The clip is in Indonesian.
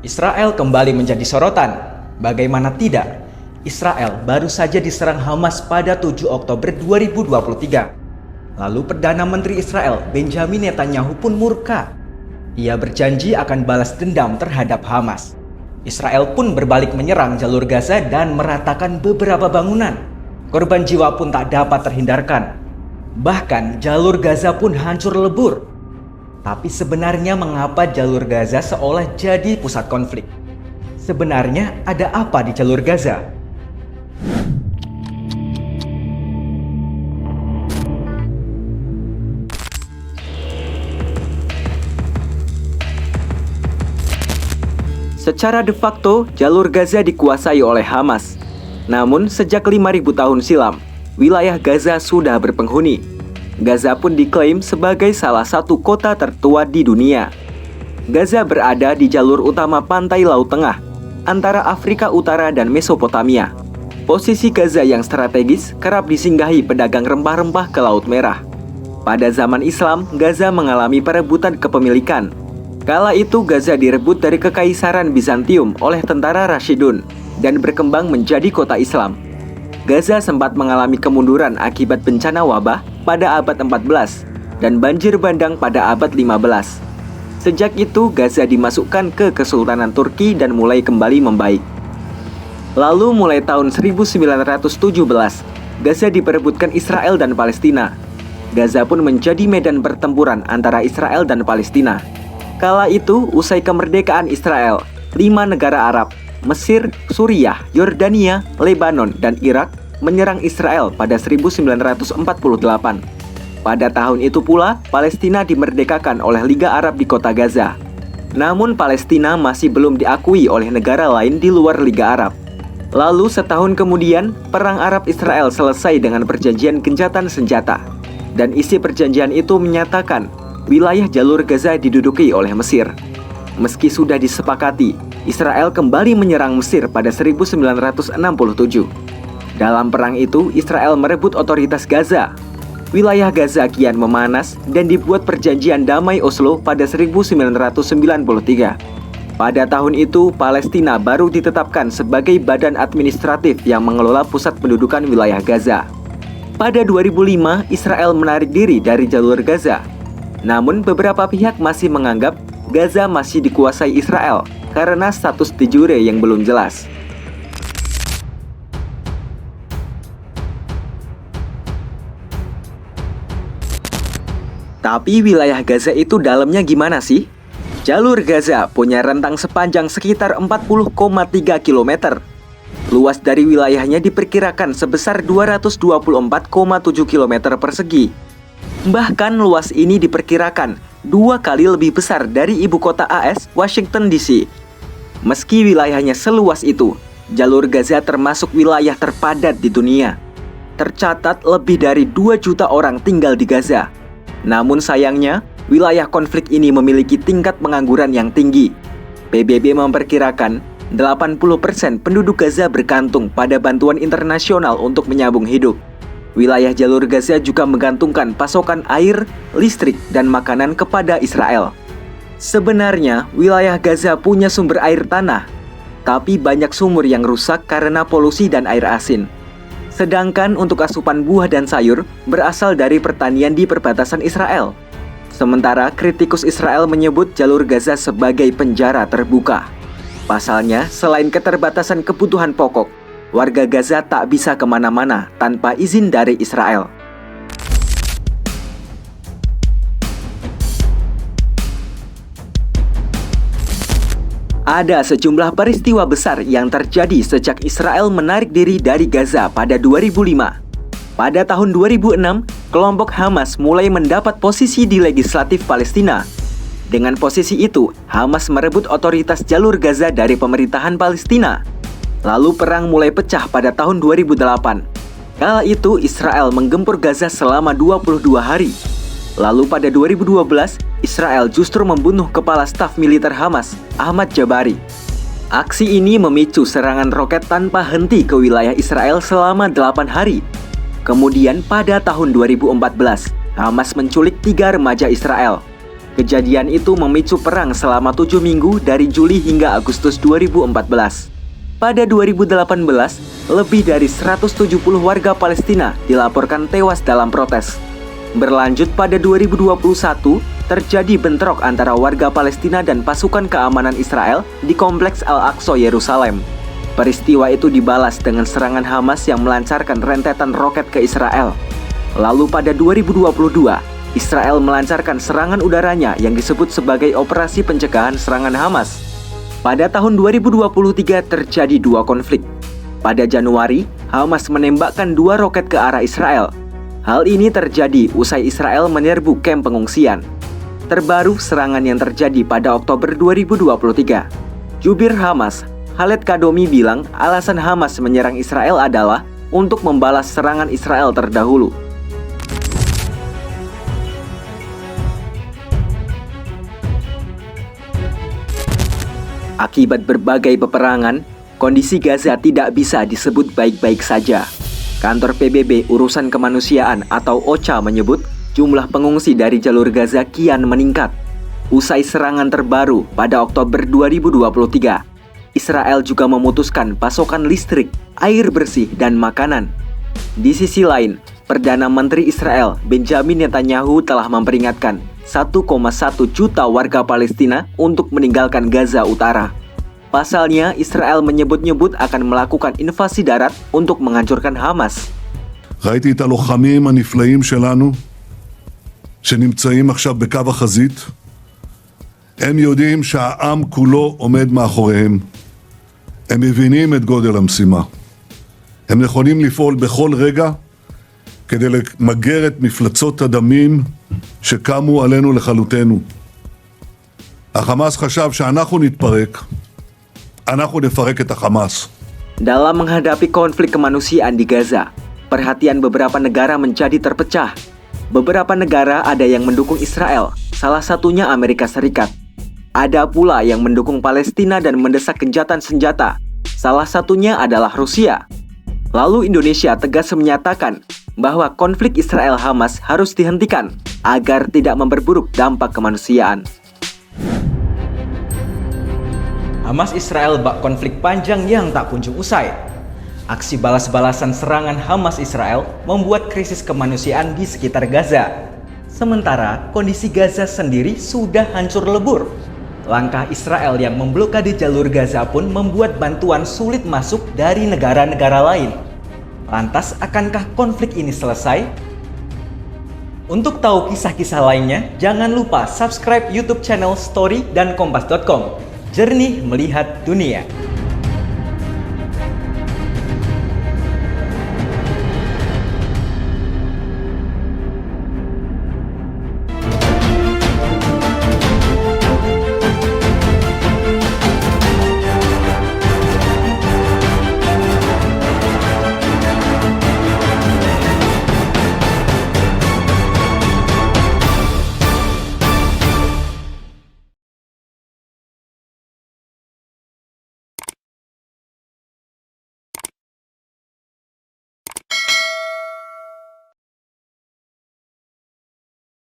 Israel kembali menjadi sorotan. Bagaimana tidak? Israel baru saja diserang Hamas pada 7 Oktober 2023. Lalu Perdana Menteri Israel Benjamin Netanyahu pun murka. Ia berjanji akan balas dendam terhadap Hamas. Israel pun berbalik menyerang jalur Gaza dan meratakan beberapa bangunan. Korban jiwa pun tak dapat terhindarkan. Bahkan jalur Gaza pun hancur lebur. Tapi sebenarnya mengapa jalur Gaza seolah jadi pusat konflik? Sebenarnya ada apa di jalur Gaza? Secara de facto, jalur Gaza dikuasai oleh Hamas. Namun, sejak 5.000 tahun silam, wilayah Gaza sudah berpenghuni. Gaza pun diklaim sebagai salah satu kota tertua di dunia. Gaza berada di jalur utama pantai Laut Tengah, antara Afrika Utara dan Mesopotamia. Posisi Gaza yang strategis kerap disinggahi pedagang rempah-rempah ke Laut Merah. Pada zaman Islam, Gaza mengalami perebutan kepemilikan. Kala itu Gaza direbut dari Kekaisaran Bizantium oleh tentara Rashidun dan berkembang menjadi kota Islam. Gaza sempat mengalami kemunduran akibat bencana wabah pada abad 14 dan banjir bandang pada abad 15. Sejak itu Gaza dimasukkan ke Kesultanan Turki dan mulai kembali membaik. Lalu mulai tahun 1917, Gaza diperebutkan Israel dan Palestina. Gaza pun menjadi medan pertempuran antara Israel dan Palestina. Kala itu, usai kemerdekaan Israel, 5 negara Arab, Mesir, Suriah, Yordania, Lebanon, dan Irak menyerang Israel pada 1948. Pada tahun itu pula, Palestina dimerdekakan oleh Liga Arab di kota Gaza. Namun Palestina masih belum diakui oleh negara lain di luar Liga Arab. Lalu setahun kemudian, Perang Arab-Israel selesai dengan perjanjian gencatan senjata. Dan isi perjanjian itu menyatakan wilayah jalur Gaza diduduki oleh Mesir. Meski sudah disepakati, Israel kembali menyerang Mesir pada 1967. Dalam perang itu, Israel merebut otoritas Gaza. Wilayah Gaza kian memanas dan dibuat perjanjian damai Oslo pada 1993. Pada tahun itu, Palestina baru ditetapkan sebagai badan administratif yang mengelola pusat pendudukan wilayah Gaza. Pada 2005, Israel menarik diri dari jalur Gaza. Namun beberapa pihak masih menganggap Gaza masih dikuasai Israel karena status de jure yang belum jelas. Tapi wilayah Gaza itu dalamnya gimana sih? Jalur Gaza punya rentang sepanjang sekitar 40,3 km. Luas dari wilayahnya diperkirakan sebesar 224,7 km persegi. Bahkan luas ini diperkirakan 2 kali lebih besar dari ibu kota AS, Washington DC. Meski wilayahnya seluas itu, jalur Gaza termasuk wilayah terpadat di dunia. Tercatat lebih dari 2 juta orang tinggal di Gaza. Namun sayangnya, wilayah konflik ini memiliki tingkat pengangguran yang tinggi. PBB memperkirakan 80% penduduk Gaza bergantung pada bantuan internasional untuk menyambung hidup. Wilayah jalur Gaza juga menggantungkan pasokan air, listrik, dan makanan kepada Israel. Sebenarnya, wilayah Gaza punya sumber air tanah, tapi banyak sumur yang rusak karena polusi dan air asin. Sedangkan untuk asupan buah dan sayur berasal dari pertanian di perbatasan Israel. Sementara kritikus Israel menyebut jalur Gaza sebagai penjara terbuka. Pasalnya, selain keterbatasan kebutuhan pokok, warga Gaza tak bisa kemana-mana tanpa izin dari Israel. Ada sejumlah peristiwa besar yang terjadi sejak Israel menarik diri dari Gaza pada 2005. Pada tahun 2006, kelompok Hamas mulai mendapat posisi di legislatif Palestina. Dengan posisi itu, Hamas merebut otoritas jalur Gaza dari pemerintahan Palestina. Lalu perang mulai pecah pada tahun 2008. Kala itu Israel menggempur Gaza selama 22 hari. Lalu pada 2012, Israel justru membunuh kepala staf militer Hamas, Ahmad Jabari. Aksi ini memicu serangan roket tanpa henti ke wilayah Israel selama 8 hari. Kemudian pada tahun 2014, Hamas menculik 3 remaja Israel. Kejadian itu memicu perang selama 7 minggu dari Juli hingga Agustus 2014. Pada 2018, lebih dari 170 warga Palestina dilaporkan tewas dalam protes. Berlanjut pada 2021, terjadi bentrok antara warga Palestina dan pasukan keamanan Israel di Kompleks Al-Aqsa, Yerusalem. Peristiwa itu dibalas dengan serangan Hamas yang melancarkan rentetan roket ke Israel. Lalu pada 2022, Israel melancarkan serangan udaranya yang disebut sebagai Operasi Pencegahan Serangan Hamas. Pada tahun 2023 terjadi 2 konflik. Pada Januari, Hamas menembakkan 2 roket ke arah Israel. Hal ini terjadi usai Israel menyerbu kamp pengungsian. Terbaru serangan yang terjadi pada Oktober 2023. Jubir Hamas, Khaled Kadomi bilang alasan Hamas menyerang Israel adalah untuk membalas serangan Israel terdahulu. Akibat berbagai peperangan, kondisi Gaza tidak bisa disebut baik-baik saja. Kantor PBB Urusan Kemanusiaan atau OCHA menyebut jumlah pengungsi dari jalur Gaza kian meningkat. Usai serangan terbaru pada Oktober 2023, Israel juga memutuskan pasokan listrik, air bersih, dan makanan. Di sisi lain, Perdana Menteri Israel Benjamin Netanyahu telah memperingatkan 1,1 juta warga Palestina untuk meninggalkan Gaza Utara. Pasalnya, Israel menyebut-nyebut akan melakukan invasi darat untuk menghancurkan Hamas. ראיתי את הלוחמים הנפלאים שלנו שנמצאים עכשיו בקו החזית. הם יודעים שהעם כולו עומד מאחוריהם. הם מבינים את גודל המשימה. הם נכונים לפעול בכל רגע כדי למגר את מפלצות הדמים שקמו עלינו לכלותנו. החמאס חשב שאנחנו נתפרק, אנחנו נפרק את החמאס. Dalam menghadapi konflik kemanusiaan di Gaza, perhatian beberapa negara menjadi terpecah. Beberapa negara ada yang mendukung Israel, salah satunya Amerika Serikat. Ada pula yang mendukung Palestina dan mendesak gencatan senjata, salah satunya adalah Rusia. Lalu Indonesia tegas menyatakan bahwa konflik Israel-Hamas harus dihentikan agar tidak memperburuk dampak kemanusiaan. Hamas-Israel bak konflik panjang yang tak kunjung usai. Aksi balas-balasan serangan Hamas-Israel membuat krisis kemanusiaan di sekitar Gaza. Sementara kondisi Gaza sendiri sudah hancur lebur. Langkah Israel yang memblokade jalur Gaza pun membuat bantuan sulit masuk dari negara-negara lain. Lantas, akankah konflik ini selesai? Untuk tahu kisah-kisah lainnya, jangan lupa subscribe YouTube channel Story dan Kompas.com. Jernih melihat dunia.